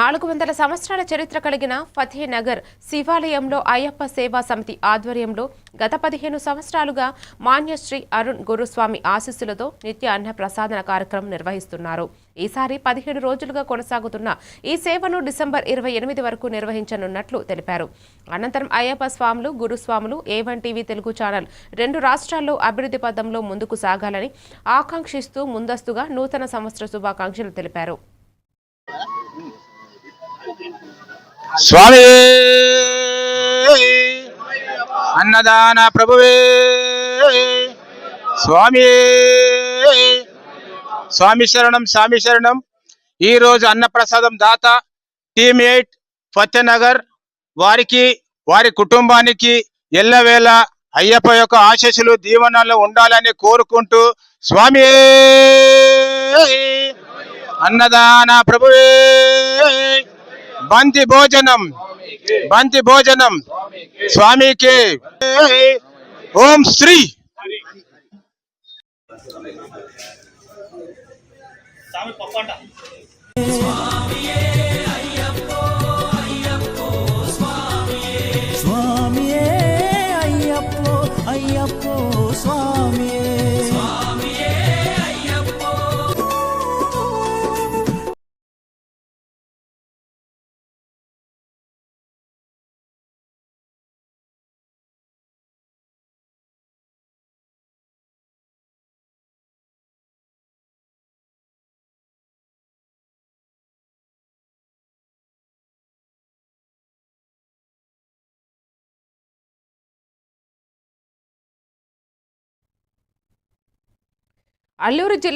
400 సంవత్సరాల చరిత్ర కలిగిన ఫతేనగర్ శివాలయంలో అయ్యప్ప సేవా సమితి ఆధ్వర్యంలో గత 15 సంవత్సరాలుగా మాన్యశ్రీ అరుణ్ గురుస్వామి ఆశీస్సులతో నిత్య అన్న ప్రసాదన కార్యక్రమం నిర్వహిస్తున్నారు. ఈసారి 15 రోజులుగా కొనసాగుతున్న ఈ సేవను డిసెంబర్ 28 వరకు నిర్వహించనున్నట్లు తెలిపారు. అనంతరం అయ్యప్ప స్వాములు, గురుస్వాములు A1 టీవీ తెలుగు ఛానల్ 2 రాష్ట్రాల్లో అభివృద్ధి పథంలో ముందుకు సాగాలని ఆకాంక్షిస్తూ ముందస్తుగా నూతన సంవత్సర శుభాకాంక్షలు తెలిపారు. స్వామి అన్నదాన ప్రభువే స్వామి స్వామి శరణం స్వామి శరణం. ఈ రోజు అన్నప్రసాదం దాత టీమ్ 8 ఫతేనగర్ వారికి వారి కుటుంబానికి ఎల్లవేళ అయ్యప్ప యొక్క ఆశీస్సులు దీవెనలు ఉండాలని కోరుకుంటూ స్వామి అన్నదాన ప్రభువే బంతి భోజనం స్వామికి ఓం శ్రీ అల్లూరు జిల్లా